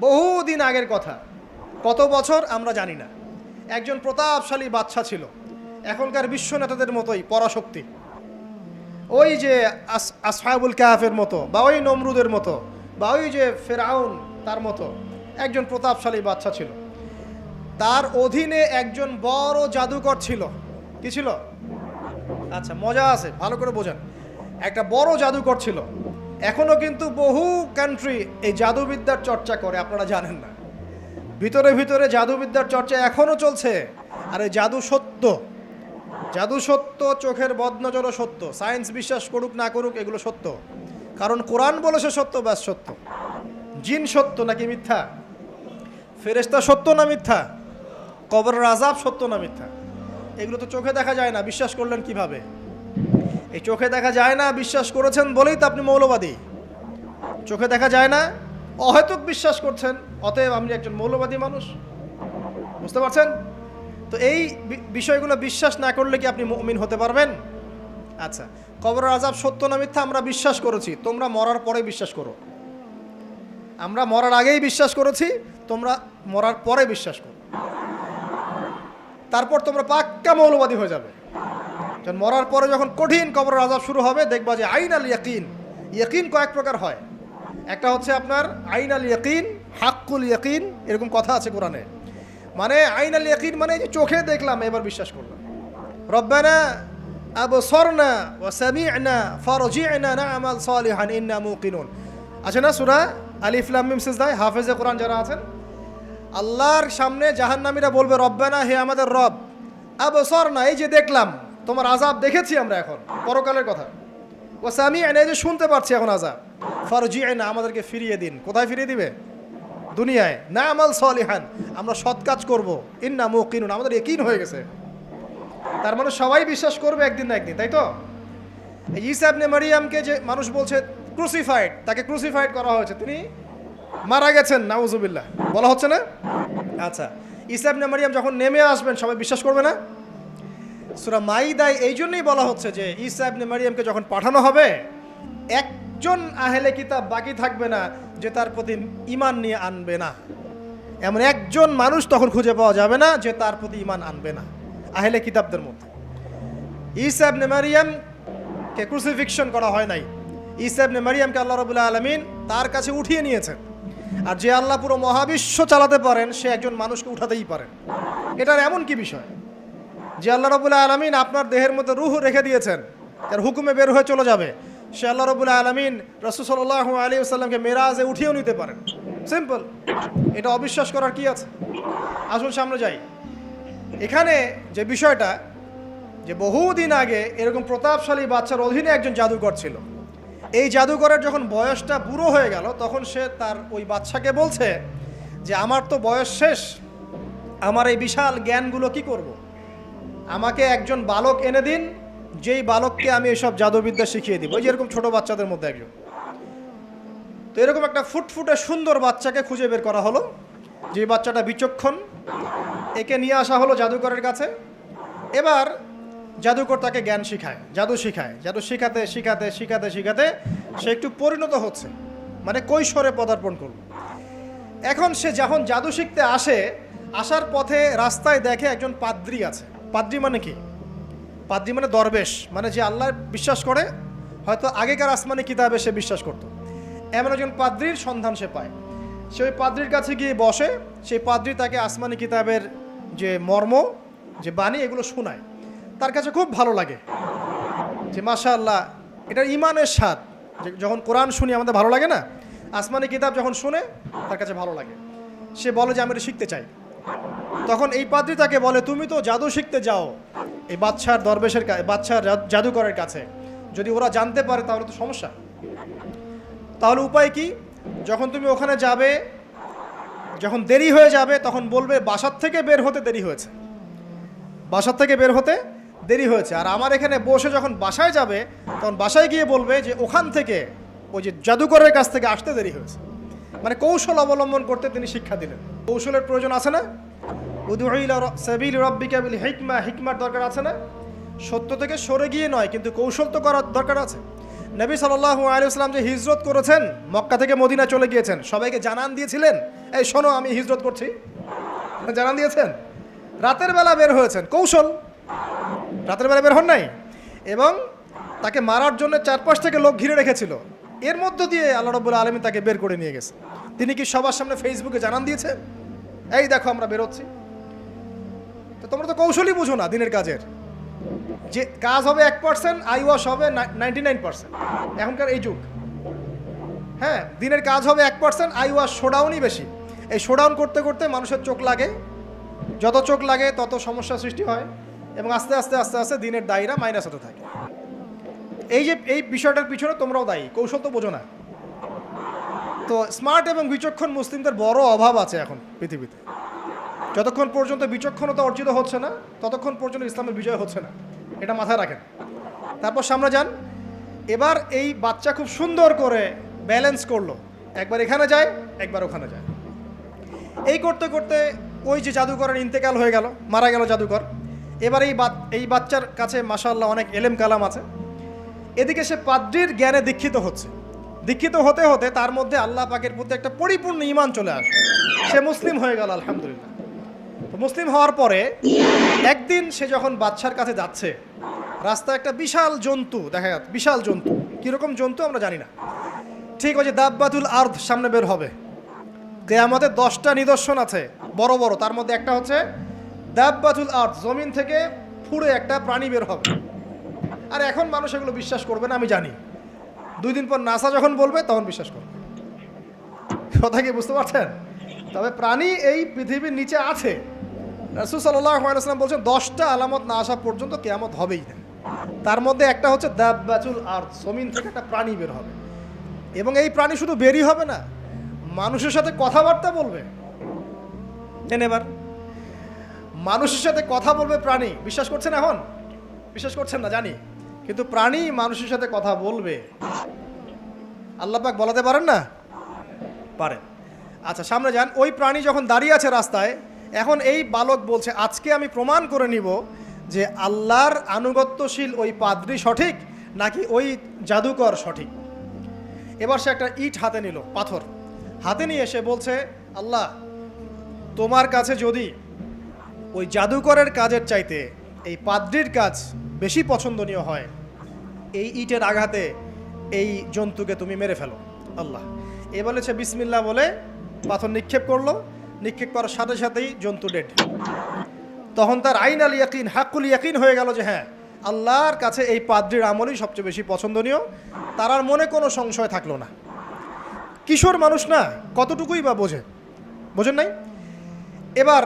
বহুদিন আগের কথা, কত বছর আমরা জানি না। একজন প্রতাপশালী বাদশা ছিল, এখনকার বিশ্ব নেতাদের মতোই পরাশক্তি, ওই যে আসহাবুল কাহাফের মতো, বা ওই নমরুদের মতো, বা ওই যে ফেরাউন তার মতো একজন প্রতাপশালী বাদশা ছিল। তার অধীনে একজন বড় জাদুকর ছিল। কি ছিল? আচ্ছা, মজা আছে, ভালো করে বোঝেন। একটা বড় জাদুকর ছিল। এখনও কিন্তু বহু কান্ট্রি এই জাদুবিদ্যার চর্চা করে, আপনারা জানেন না। ভিতরে ভিতরে জাদুবিদ্যার চর্চা এখনও চলছে। আর এই জাদু সত্য, জাদু সত্য, চোখের বদনজরও সত্য। সায়েন্স বিশ্বাস করুক না করুক, এগুলো সত্য। কারণ কোরআন বলেছে সত্য, ব্যাস সত্য। জিন সত্য নাকি মিথ্যা? ফেরেশতা সত্য না মিথ্যা? কবরের আযাব সত্য না মিথ্যা? এগুলো তো চোখে দেখা যায় না, বিশ্বাস করলেন কিভাবে? এই চোখে দেখা যায় না বিশ্বাস করেছেন বলেই তো আপনি মৌলবাদী। চোখে দেখা যায় না, অহেতুক বিশ্বাস করছেন, অতএব আপনি একজন মৌলবাদী মানুষ। বুঝতে পারছেন তো? এই বিষয়গুলো বিশ্বাস না করলে কি আপনি মুমিন হতে পারবেন? আচ্ছা, কবরের আযাব সত্য না মিথ্যা আমরা বিশ্বাস করেছি, তোমরা মরার পরে বিশ্বাস করো। আমরা মরার আগেই বিশ্বাস করেছি, তোমরা মরার পরে বিশ্বাস করো। তারপর তোমরা পাক্কা মৌলবাদী হয়ে যাবে। কারণ মরার পরে যখন কঠিন কবরের আযাব শুরু হবে, দেখবা যে আইনাল ইয়াকিন। ইয়াকিন কয়েক প্রকার হয়। একটা হচ্ছে আপনার আইনাল ইয়াকিন, হাক্কুল ইয়াকিন, এরকম কথা আছে কোরআনে। মানে আইনাল ইয়াকিন মানে যে চোখে দেখলাম এবার বিশ্বাস করলাম। রব্বানা আবসারনা ওয়া সামি'না ফারজি'না না'মাল সালিহান ইন্না মুকিনুন। আছে না সূরা আলিফ লাম মিম সিজদা? হাফেজে কোরআন যারা আছেন, আল্লাহর সামনে জাহান্নামীরা বলবে, রব্বানা, হে আমাদের রব, আবসারনা, এই যে দেখলাম, তোমার আযাব দেখেছি আমরা, এখন পরকালের কথা। ওয়া সামি'না, এই যে শুনতে পাচ্ছি এখন আযাব, ফারজি'না, আমাদেরকে ফিরিয়ে দিন। কোথায় ফিরিয়ে দিবে? দুনিয়ায়। না'মাল সালিহান, আমরা সৎ কাজ করব, ইন্না মুকিনুন, আমাদের ইয়াকিন হয়ে গেছে। তার মানে সবাই বিশ্বাস করবে একদিন না একদিন, তাই তো? এই ঈসা ইবনে মারইয়ামকে যে মানুষ বলছে ক্রুসিফাইড, তাকে ক্রুসিফাইড করা হয়েছে, তিনি মারা গেছেন, নাউজুবিল্লাহ, বলা হচ্ছে না? আচ্ছা, ঈসা ইবনে মারইয়াম যখন নেমে আসবেন সবাই বিশ্বাস করবে না? সূরা মাইদায় এই জন্যই বলা হচ্ছে যে ঈসা ইবনে মারইয়ামকে যখন পাঠানো হবে, একজন আহলে কিতাব বাকি থাকবে না যে তার প্রতি ঈমান নিয়ে আনবে না। এমন একজন মানুষ তখন খুঁজে পাওয়া যাবে না যে তার প্রতি ঈমান আনবে না আহলে কিতাবদের মধ্যে। ঈসা ইবনে মারইয়ামকে ক্রুসিফিকশন করা হয় নাই। ঈসা ইবনে মারইয়ামকে আল্লাহ রাব্বুল আলামিন তার কাছে উঠিয়ে নিয়েছেন। আর যে আল্লাহ পুরো মহাবিশ্ব চালাতে পারেন, সে একজন মানুষকে উঠাতেই পারেন। এটার এমন কি বিষয় যে আল্লাহ রাব্বুল আলামিন আপনার দেহের মধ্যে রূহ রেখে দিয়েছেন, তার হুকুমে বের হয়ে চলে যাবে। সে আল্লাহ রাব্বুল আলামিন রাসূল সাল্লাল্লাহু আলাইহি ওয়াসাল্লামকে মেরাজে উঠিয়েও নিতে পারেন। সিম্পল। এটা অবিশ্বাস করার কি আছে? আসুন সামনে যাই। এখানে যে বিষয়টা, যে বহুদিন আগে এরকম প্রতাপশালী বাদশার অধীনে একজন জাদুকর ছিল। এই জাদুকরের যখন বয়সটা বুড়ো হয়ে গেল, তখন সে তার ওই বাদশাকে বলছে যে আমার তো বয়স শেষ, আমার এই বিশাল জ্ঞানগুলো কি করব? আমাকে একজন বালক এনে দিন, যেই বালককে আমি এসব জাদুবিদ্যা শিখিয়ে দিব। ওই যেরকম ছোট বাচ্চাদের মধ্যে একজন। তো এরকম একটা ফুটফুটে সুন্দর বাচ্চাকে খুঁজে বের করা হলো, যে বাচ্চাটা বিচক্ষণ। একে নিয়ে আসা হলো জাদুকরের কাছে। এবার জাদুকর তাকে জ্ঞান শিখায়, জাদু শিখায়। জাদু শিখাতে শিখাতে শিখাতে শিখাতে সে একটু পরিণত হচ্ছে, মানে কৈশোরে পদার্পণ করল। এখন সে যখন জাদু শিখতে আসে, আসার পথে রাস্তায় দেখে একজন পাদ্রী আছে। পাদ্রী মানে কি? পাদ্রী মানে দরবেশ, মানে যে আল্লাহ বিশ্বাস করে, হয়তো আগেকার আসমানি কিতাবে সে বিশ্বাস করত। এমন একজন পাদ্রীর সন্ধান সে পায়। সে ওই পাদ্রীর কাছে গিয়ে বসে। সেই পাদ্রী তাকে আসমানি কিতাবের যে মর্ম, যে বাণী, এগুলো শোনায়। তার কাছে খুব ভালো লাগে যে মাশাআল্লাহ, এটার ইমানের স্বাদ। যখন কোরআন শুনি আমাদের ভালো লাগে না? আসমানি কিতাব যখন শুনে তার কাছে ভালো লাগে। সে বলে যে আমি এটা শিখতে চাই। তখন এই পাদ্রী তাকে বলে, তুমি তো জাদু শিখতে যাও এই বাদশার দরবেশের বাদশার জাদুকরের কাছে, যদি ওরা জানতে পারে তাহলে তো সমস্যা। তাহলে উপায় কি? যখন তুমি ওখানে যাবে, যখন দেরি হয়ে যাবে, তখন বলবে বাসার থেকে বের হতে দেরি হয়েছে, বাসার থেকে বের হতে দেরি হয়েছে। আর আমার এখানে বসে যখন বাসায় যাবে, তখন বাসায় গিয়ে বলবে যে ওখান থেকে, ওই যে জাদুকরের কাছ থেকে আসতে দেরি হয়েছে। মানে কৌশল অবলম্বন করতে তিনি শিক্ষা দিলেন। কৌশলের প্রয়োজন আছে না? উদউ ইলা সাবিলি রাব্বিকা বিল হিকমা, হিকমার দরকার আছে না? সত্য থেকে সরে গিয়ে নয়, কিন্তু কৌশল তো করার দরকার আছে। নবী সাল্লাল্লাহু আলাইহি ওয়াসাল্লাম যে হিজরত করেছেন, মক্কা থেকে মদিনা চলে গিয়েছেন, সবাইকে জানান দিয়েছিলেন, এই শোনো আমি হিজরত করছি, জানান দিয়েছেন? রাতের বেলা বের হয়েছেন, কৌশল, রাতের বেলা বের হন নাই, এবং তাকে মারার জন্য চারপাশ থেকে লোক ঘিরে রেখেছিল, এর মধ্য দিয়ে আল্লাহ রাব্বুল আলামিন তাকে বের করে নিয়ে গেছে। তিনি কি সবার সামনে ফেসবুকে জানান দিয়েছেন, এই দেখো আমরা বেরোচ্ছি? তো তোমরা তো কৌশলই বুঝো না দিনের কাজের, যে কাজ হবে 1%, আই ওয়াশ হবে 99%। এখনকার এই যুগ, হ্যাঁ, দিনের কাজ হবে 1%, আই ওয়াশ শোডাউনই বেশি। এই শোডাউন করতে করতে মানুষের চোখ লাগে, যত চোখ লাগে তত সমস্যা সৃষ্টি হয়, এবং আস্তে আস্তে আস্তে আস্তে দিনের দায়রা মাইনাস হতে থাকে। এই যে এই বিষয়টার পিছনে তোমরাও দায়ী, কৌশল তো বোঝো না। তো স্মার্ট এবং বিচক্ষণ মুসলিমদের বড় অভাব আছে এখন পৃথিবীতে। যতক্ষণ পর্যন্ত বিচক্ষণতা অর্জিত হচ্ছে না, ততক্ষণ পর্যন্ত ইসলামের বিজয় হচ্ছে না, এটা মাথায় রাখেন। তারপর সামনে যান। এবার এই বাচ্চা খুব সুন্দর করে ব্যালেন্স করলো, একবার এখানে যায়, একবার ওখানে যায়। এই করতে করতে ওই যে জাদুকরের ইন্তেকাল হয়ে গেল, মারা গেল জাদুকর। এবার এই বাচ্চার কাছে মাশাআল্লাহ অনেক এলেম কালাম আছে। এদিকে সে পাদ্রীর জ্ঞানে দীক্ষিত হচ্ছে। দীক্ষিত হতে হতে তার মধ্যে আল্লাহ পাকের প্রতি একটা পরিপূর্ণ ঈমান চলে আসে, সে মুসলিম হয়ে গেল, আলহামদুলিল্লাহ। তো মুসলিম হওয়ার পরে একদিন সে যখন বাদশার কাছে যাচ্ছে, রাস্তায় একটা বিশাল জন্তু দেখা যাচ্ছে, বিশাল জন্তু, কীরকম জন্তু আমরা জানি না। ঠিক ওই যে দাব্বাতুল আরদ সামনে বের হবে, কিয়ামতের 10টা নিদর্শন আছে বড় বড়, তার মধ্যে একটা হচ্ছে দাব্বাতুল আরদ, জমিন থেকে ফুঁড়ে একটা প্রাণী বের হবে। আর এখন মানুষ এগুলো বিশ্বাস করবে না আমি জানি, 2 দিন পর নাসা যখন বলবে তখন বিশ্বাস করবে। কথা কি বুঝতে পারছেন? তবে প্রাণী এই পৃথিবীর নিচে আছে। রাসূল সাল্লাল্লাহু আলাইহি ওয়াসাল্লাম বলছেন 10টা আলামত না আসা পর্যন্ত কিয়ামত হবেই না। তার মধ্যে একটা হচ্ছে দাব্বাতুল আরদ, জমিন থেকে একটা প্রাণী বের হবে, এবং এই প্রাণী শুধু বেরই হবে না, মানুষের সাথে কথাবার্তা বলবে। এবার মানুষের সাথে কথা বলবে প্রাণী, বিশ্বাস করছেন? এখন বিশ্বাস করছেন না জানি, কিন্তু প্রাণী মানুষের সাথে কথা বলবে। আল্লাহ পাক বলাতে পারেন না? পারেন। আচ্ছা সামনে যান। ওই প্রাণী যখন দাঁড়িয়ে আছে রাস্তায়, এখন এই বালক বলছে আজকে আমি প্রমাণ করে নিব যে আল্লাহর আনুগত্যশীল ওই পাদ্রী সঠিক নাকি ওই জাদুকর সঠিক। এবার সে একটা ইট হাতে নিল, পাথর হাতে নিয়ে এসে বলছে, আল্লাহ তোমার কাছে যদি ওই জাদুকরের কাজের চাইতে এই পাদ্রীর কাজ বেশি পছন্দনীয় হয়, এই ইটের আঘাতে এই জন্তুকে তুমি মেরে ফেলো আল্লাহ। এ বলেছে বিসমিল্লাহ বলে পাথর নিক্ষেপ করলো, নিক্ষেপ করার সাথে সাথেই জন্তু ডেড। তখন তার আইন আল ইয়াকিন, হাক্কুল ইয়াকিন হয়ে গেল যে হ্যাঁ আল্লাহর কাছে এই পাদ্রীর আমলই সবচেয়ে বেশি পছন্দনীয়। তার আর মনে কোনো সংশয় থাকলো না। কিশোর মানুষ না, কতটুকুই বা বোঝেন নাই? এবার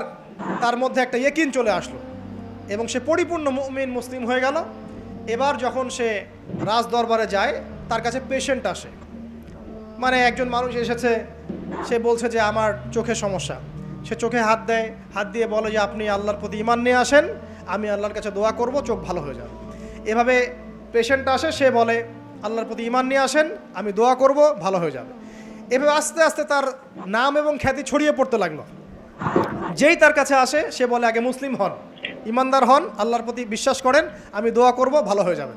তার মধ্যে একটা ইয়াকিন চলে আসলো এবং সে পরিপূর্ণ মুমিন মুসলিম হয়ে গেল। এবার যখন সে রাজ দরবারে যায়, তার কাছে পেশেন্ট আসে, মানে একজন মানুষ এসেছে, সে বলছে যে আমার চোখে সমস্যা। সে চোখে হাত দেয়, হাত দিয়ে বলে যে আপনি আল্লাহর প্রতি ঈমান নিয়ে আসেন, আমি আল্লাহর কাছে দোয়া করব, চোখ ভালো হয়ে যাবে। এভাবে পেশেন্ট আসে, সে বলে আল্লাহর প্রতি ঈমান নিয়ে আসেন, আমি দোয়া করব, ভালো হয়ে যাবে। এভাবে আস্তে আস্তে তার নাম এবং খ্যাতি ছড়িয়ে পড়তে লাগলো। যেই তার কাছে আসে সে বলে আগে মুসলিম হন, ইমানদার হন, আল্লাহর প্রতি বিশ্বাস করেন, আমি দোয়া করব, ভালো হয়ে যাবে।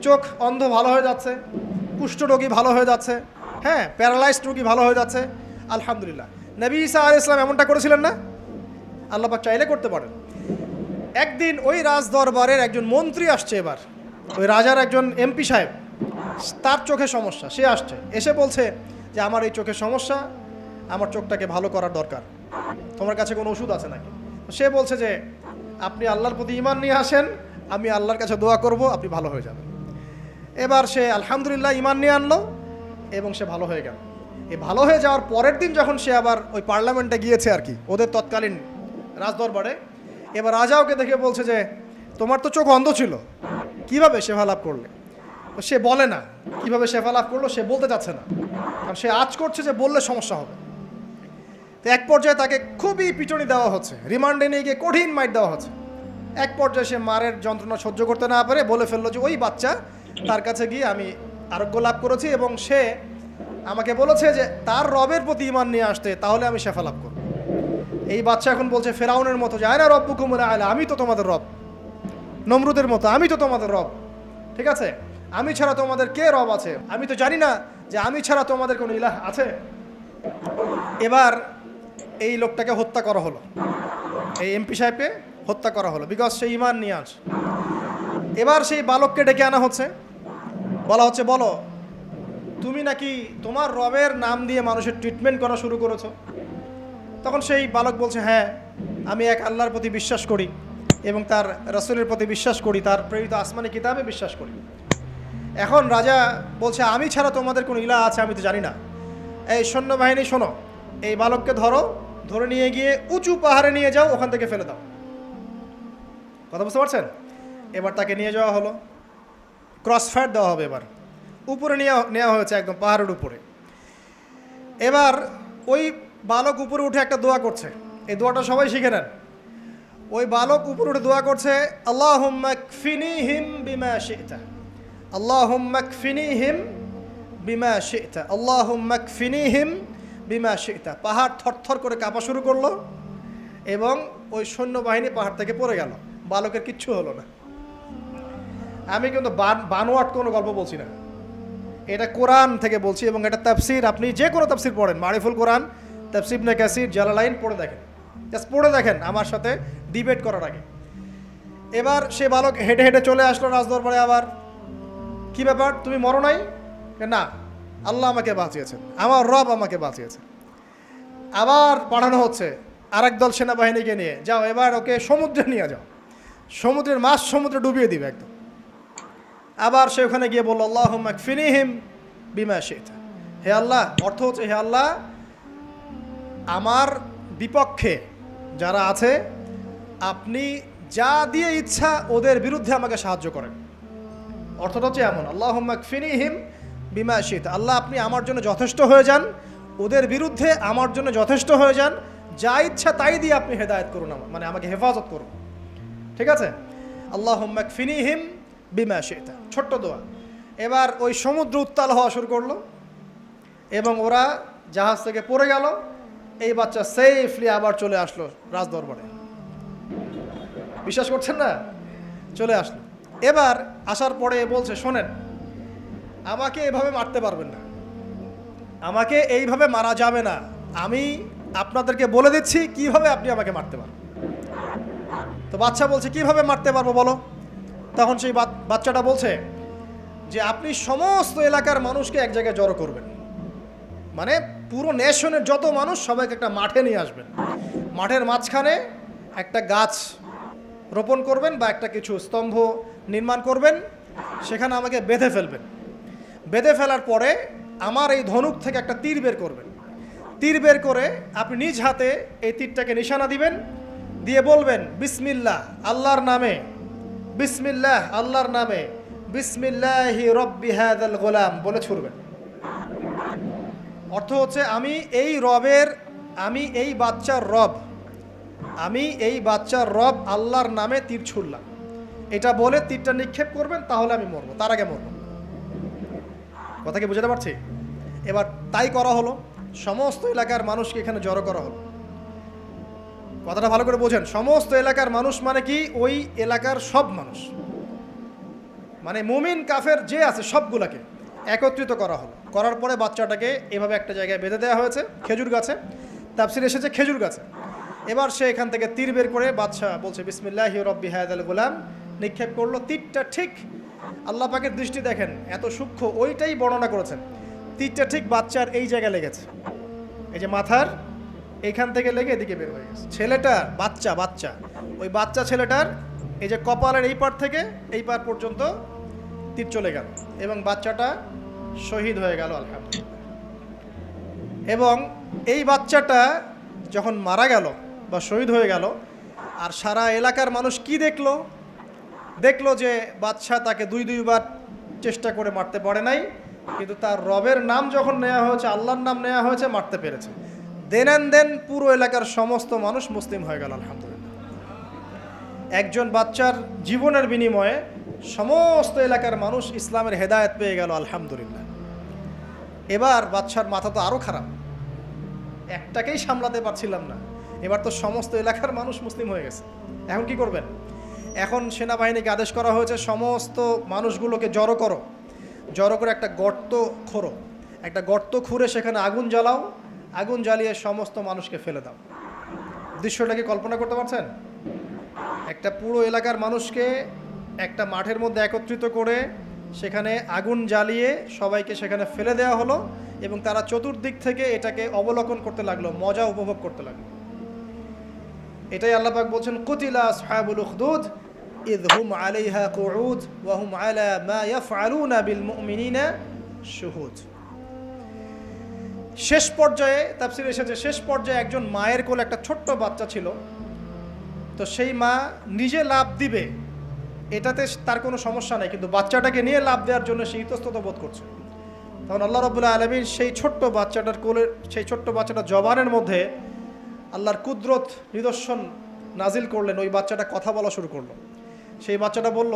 চোখ অন্ধ ভালো হয়ে যাচ্ছে, কুষ্ঠরোগী ভালো হয়ে যাচ্ছে, হ্যাঁ প্যারালাইজড রোগী ভালো হয়ে যাচ্ছে, আলহামদুলিল্লাহ। নবী ঈসা আলাইহিস সালাম এমনটা করেছিলেন না? আল্লাহ পাক চাইলে করতে পারেন। একদিন ওই রাজ দরবারের একজন মন্ত্রী আসছে, এবার ওই রাজার একজন এমপি সাহেব, তার চোখে সমস্যা, সে আসছে, এসে বলছে যে আমার এই চোখে সমস্যা, আমার চোখটাকে ভালো করার দরকার, তোমার কাছে কোনো ওষুধ আছে নাকি? সে বলছে যে আপনি আল্লাহর প্রতি ঈমান নিয়ে আসেন, আমি আল্লাহর কাছে দোয়া করব, আপনি ভালো হয়ে যাবেন। এবার সে আলহামদুলিল্লাহ ঈমান নিয়ে আনলো এবং সে ভালো হয়ে গেল। এই ভালো হয়ে যাওয়ার পরের দিন যখন সে আবার ওই পার্লামেন্টে গিয়েছে আর কি, ওদের তৎকালীন রাজদরবারে, এবার রাজা ওকে দেখে বলছে যে তোমার তো চোখ অন্ধ ছিল, কিভাবে শেফা লাভ করলে? তো সে বলে না কিভাবে শেফা লাভ করলো, সে বলতে চাচ্ছে না, কারণ সে আজ করছে যে বললে সমস্যা হবে। তো এক পর্যায়ে তাকে খুবই পিটুনি দেওয়া হচ্ছে, রিমান্ডে নিয়ে গিয়ে কঠিন মাইট দেওয়া হচ্ছে। এক পর্যায়ে সে মারের যন্ত্রণা সহ্য করতে না পারে বলে ফেললো যে ওই বাচ্চা, তার কাছে গিয়ে আমি আরোগ্য লাভ করেছি এবং সে আমাকে বলেছে যে তার রবের প্রতি ঈমান নিয়ে আসতে, তাহলে আমি শেফা লাভ করব। এই বাচ্চা এখন বলছে ফেরাউনের মতো যে আয়না রব্বুকুমুল আ'লা, আমি তো তোমাদের রব, নমরুদের মতো আমি তো তোমাদের রব, ঠিক আছে? আমি ছাড়া তোমাদের কে রব আছে? আমি তো জানি না যে আমি ছাড়া তোমাদের কোনো ইলাহ আছে। এবার এই লোকটাকে হত্যা করা হলো, এই এমপি সাহেবকে হত্যা করা হলো, বিকজ সে ঈমান নিয়ে আসে। এবার সেই বালককে ডেকে আনা হচ্ছে, বলা হচ্ছে বলো তুমি নাকি তোমার রবের নাম দিয়ে মানুষের ট্রিটমেন্ট করা শুরু করেছো। তখন সেই বালক বলছে হ্যাঁ, আমি এক আল্লাহর প্রতি বিশ্বাস করি এবং তার রাসূলের প্রতি বিশ্বাস করি, তার প্রেরিত আসমানি কিতাবে বিশ্বাস করি। এখন রাজা বলছে আমি ছাড়া তোমাদের কোনো ইলাহ আছে আমি তো জানি না। এই সৈন্যবাহিনী শোনো, এই বালককে ধরো, ধরে নিয়ে গিয়ে উঁচু পাহাড়ে নিয়ে যাও, ওখান থেকে ফেলে দাও। কথা বুঝতে পারছেন? এবার তাকে নিয়ে যাওয়া হলো, ক্রস ফায়ার দেওয়া হবে, এবার উপরে নেওয়া হয়েছে একদম পাহাড়ের উপরে। এবার ওই বালক উপরে উঠে একটা দোয়া করছে, এই দোয়াটা সবাই শিখে নেন। ওই বালক উপরে উঠে দোয়া করছে আল্লাহুম্মা কফিনিহিম বিমা শি'তা, আল্লাহুম্মা কফিনিহিম বিমা শি'তা, আল্লাহুম্মা কফিনিহিম বিমা শি'তা। পাহাড় থরথর করে কাঁপা শুরু করলো এবং ওই সৈন্যবাহিনী পাহাড় থেকে পড়ে গেল, বালকের কিচ্ছু হলো না। আমি কিন্তু বানোয়াট কোনো গল্প বলছি না, এটা কোরআন থেকে বলছি এবং এটা তাফসির। আপনি যে কোনো তাফসির পড়েন, মারিফুল কোরআন, তাফসির ইবনে কাসির, জালালাইন পড়ে দেখেন, জাস্ট পড়ে দেখেন আমার সাথে ডিবেট করার আগে। এবার সে বালক হেঁটে হেঁটে চলে আসলো রাজদরবারে। আবার কি ব্যাপার, তুমি মরো নাই? না, আল্লাহ আমাকে বাঁচিয়েছেন, আমার রব আমাকে বাঁচিয়েছেন। আবার পাঠানো হচ্ছে আরেক দল সেনাবাহিনীকে নিয়ে, যাও এবার ওকে সমুদ্রে নিয়ে যাও, সমুদ্রের মাছ সমুদ্রে ডুবিয়ে দিবে একদম। আবার সে ওখানে গিয়ে বলল আল্লাহুম্মা কফিনিহিম বিমা শি'তা, হে আল্লাহ, অর্থ হচ্ছে হে আল্লাহ আমার বিপক্ষে যারা আছে আপনি যা দিয়ে ইচ্ছা ওদের বিরুদ্ধে আমাকে সাহায্য করেন। অর্থটা হচ্ছে এমন, আল্লাহুম্মা কফিনিহিম বিমা শি'তা, আল্লাহ আপনি আমার জন্য যথেষ্ট হয়ে যান, ওদের বিরুদ্ধে আমার জন্য যথেষ্ট হয়ে যান, যা ইচ্ছা তাই দিয়ে আপনি হেদায়েত করুন, মানে আমাকে হেফাজত করুন। ঠিক আছে, আল্লাহুম্মা কফিনিহিম বিমা শি'তা, ছোট্ট দোয়া। এবার ওই সমুদ্র উত্তাল হওয়া শুরু করলো এবং ওরা জাহাজ থেকে পড়ে গেল। এই বাচ্চা সেফলি আবার চলে আসলো রাজদরবারে। বিশ্বাস করছেন না? চলে আসলো। এবার আসার পরে বলছে শোনেন, আমাকে এভাবে মারতে পারবেন না, আমাকে এইভাবে মারা যাবে না, আমি আপনাদেরকে বলে দিচ্ছি কিভাবে আপনি আমাকে মারতে পারবেন। তো বাচ্চা বলছে কিভাবে মারতে পারবো বলো। তখন সেই বাচ্চাটা বলছে যে আপনি সমস্ত এলাকার মানুষকে এক জায়গায় জড়ো করবেন, মানে পুরো নেশনের যত মানুষ সবাইকে একটা মাঠে নিয়ে আসবেন, মাঠের মাঝখানে একটা গাছ রোপণ করবেন বা একটা কিছু স্তম্ভ নির্মাণ করবেন, সেখানে আমাকে বেঁধে ফেলবেন। বেঁধে ফেলার পরে আমার এই ধনুক থেকে একটা তীর বের করবেন, তীর বের করে আপনি নিজ হাতে এই তীরটাকে নিশানা দিবেন, দিয়ে বলবেন বিসমিল্লাহ আল্লাহর নামে, বিসমিল্লাহ আল্লাহর নামে, বিসমিল্লাহি রব্বি হাযাল গোলাম বলে ছুড়বেন। অর্থ হচ্ছে আমি এই রবের, আমি এই বাচ্চার রব, আমি এই বাচ্চার রব আল্লাহর নামে তীর ছুড়লাম, এটা বলে তীরটা নিক্ষেপ করবেন, তাহলে আমি মরবো, তার আগে মরবো। কথা কি বুঝতে পারছি? এবার তাই করা হলো, সমস্ত এলাকার মানুষকে এখানে জড়ো করা হলো। কথাটা ভালো করে বোঝেন, সমস্ত এলাকার মানুষ মানে কি ওই এলাকার সব মানুষ, মানে মুমিন কাফের যে আছে সবগুলাকে একত্রিত করা হলো। করার পরে বাচ্চাটাকে এভাবে একটা জায়গায় বেঁধে দেওয়া হয়েছে, খেজুর গাছে, তাফসিরে এসেছে খেজুর গাছে। এবার সে এখান থেকে তীর বের করে বাচ্চা বলছে বিসমিল্লাহি রব্বি হাযাল গোলাম, নিক্ষেপ করলো। তীরটা ঠিক, আল্লাহ পাকের দৃষ্টি দেখেন এত সূক্ষ্ম, ওইটাই বর্ণনা করেছেন। তীরটা ঠিক বাচ্চার এই জায়গায় লেগেছে, এই যে মাথার এইখান থেকে লেগে এদিকে বের হয়ে গেছে। ছেলেটার বাচ্চা ওই বাচ্চা ছেলেটার এই যে কপালের এই পার থেকে এই পার পর্যন্ত তীর চলে গেল এবং বাচ্চাটা শহীদ হয়ে গেল আলহামদুলিল্লাহ। এবং এই বাচ্চাটা যখন মারা গেল বা শহীদ হয়ে গেল, আর সারা এলাকার মানুষ কি দেখলো? দেখলো যে বাচ্চা তাকে দুইবার চেষ্টা করে মারতে পারে নাই, কিন্তু তার রবের নাম যখন নেওয়া হয়েছে, আল্লাহর নাম নেওয়া হয়েছে, মারতে পেরেছে। দেন পুরো এলাকার সমস্ত মানুষ মুসলিম হয়ে গেল আলহামদুলিল্লাহ। একজন বাচ্চার জীবনের বিনিময়ে সমস্ত এলাকার মানুষ ইসলামের হেদায়েত পেয়ে গেল আলহামদুলিল্লাহ। এবার বাচ্চার মাথা তো আরও খারাপ, একটাকেই সামলাতে পারছিলাম না, এবার তো সমস্ত এলাকার মানুষ মুসলিম হয়ে গেছে। এখন কি করবেন? এখন সেনাবাহিনীকে আদেশ করা হয়েছে সমস্ত মানুষগুলোকে জড়ো করো, জড়ো করে একটা গর্ত খোঁড়ো, একটা গর্ত খুঁড়ে সেখানে আগুন জ্বালাও, আগুন জ্বালিয়ে সমস্ত মানুষকে ফেলে দাও। দৃশ্যটাকে কল্পনা করতে পারছেন? একটা পুরো এলাকার মানুষকে একটা মাঠের মধ্যে একত্রিত করে সেখানে আগুন জ্বালিয়ে সবাইকে সেখানে ফেলে দেওয়া হলো এবং তারা চতুর্দিক থেকে এটাকে অবলোকন করতে লাগলো, মজা উপভোগ করতে লাগলো। এটাই আল্লাহ পাক বলছেন, কুতিলা আসহাবুল উখদুদ ইয হুম আলাইহা কুউদ ওয়া হুম আলা মা ইয়াফআলুনা বিল মুমিনিনা শুহুদ। শেষ পর্যায়ে তাফসীরে এসেছে, শেষ পর্যায়ে একজন মায়ের কোলে একটা ছোট্ট বাচ্চা ছিল। তো সেই মা নিজে লাফ দিবে এটাতে তার কোনো সমস্যা নেই, কিন্তু বাচ্চাটাকে নিয়ে লাফ দেওয়ার জন্য সে ইতস্তত বোধ করছে। তখন আল্লাহ রাব্বুল আলামিন সেই ছোট্ট বাচ্চাটার কোলে, সেই ছোট্ট বাচ্চাটার জবানের মধ্যে আল্লাহর কুদরত নিদর্শন নাজিল করলেন। ওই বাচ্চাটা কথা বলা শুরু করলো। সেই বাচ্চাটা বলল,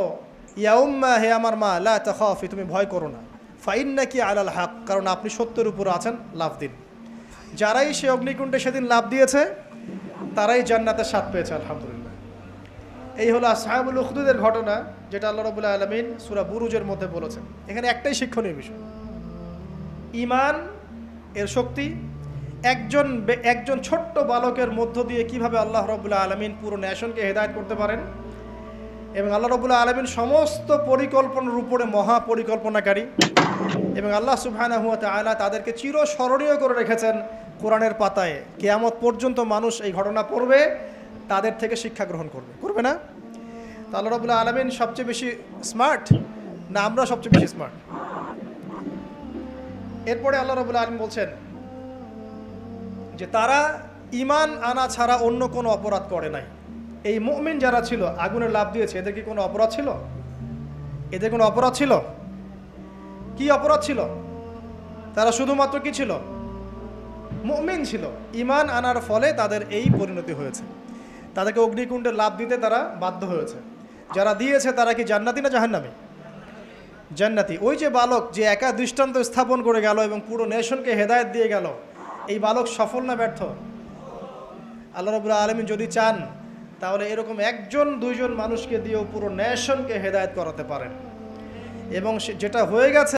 ইয়া উম্মা, হে আমার মা, লা তাখাফি, তুমি ভয় করো না, ফাইন্নাকি আলাল হক, কারণ আপনি সত্যের উপর আছেন, লাফ দিন। যারাই সে অগ্নিকুণ্ডে সেদিন লাফ দিয়েছে তারাই জান্নাতের স্বাদ পেয়েছে, আলহামদুলিল্লাহ। এই হলো আসহাবুল উখদুদের ঘটনা, যেটা আল্লাহ রাব্বুল আলামিন সূরা বুরুজের মধ্যে বলেছেন। এখানে একটাই শিক্ষণীয় বিষয়, ঈমান এর শক্তি, একজন ছোট্ট বালকের মধ্য দিয়ে কিভাবে আল্লাহ রাব্বুল আলামিন পুরো নেশনকে হেদায়েত করতে পারেন, এবং আল্লাহ রাব্বুল আলামিন সমস্ত পরিকল্পনার উপরে মহা পরিকল্পনাকারী, এবং আল্লাহ সুবহানাহু ওয়া তাআলা তাদেরকে চিরস্মরণীয় করে রেখেছেন কোরআনের পাতায়। কিয়ামত পর্যন্ত মানুষ এই ঘটনা পড়বে, তাদের থেকে শিক্ষা গ্রহণ করবে না? তো আল্লাহ রাব্বুল আলামিন সবচেয়ে বেশি স্মার্ট না আমরা সবচেয়ে বেশি স্মার্ট? এরপরে আল্লাহ রাব্বুল আলামিন বলছেন যে তারা ঈমান আনা ছাড়া অন্য কোনো অপরাধ করে নাই। এই মুমিন যারা ছিল আগুনে লাফ দিয়েছে, এদের কি কোনো অপরাধ ছিল? এদের কোনো অপরাধ ছিল? কি অপরাধ ছিল? তারা শুধুমাত্র কি ছিল? মুমিন ছিল। ঈমান আনার ফলে তাদের এই পরিণতি হয়েছে, তাদেরকে অগ্নিকুণ্ডে লাফ দিতে তারা বাধ্য হয়েছে। যারা দিয়েছে তারা কি জান্নাতি না জাহান্নামী? জান্নাতি। ওই যে বালক যে একা দৃষ্টান্ত স্থাপন করে গেল এবং পুরো নেশনকে হেদায়েত দিয়ে গেল, এই বালক সফল না ব্যর্থ? আল্লাহ রাব্বুল আলামিন যদি চান তাহলে এরকম একজন দুইজন মানুষকে দিয়েও পুরো নেশনকে হেদায়েত করাতে পারেন, এবং যেটা হয়ে গেছে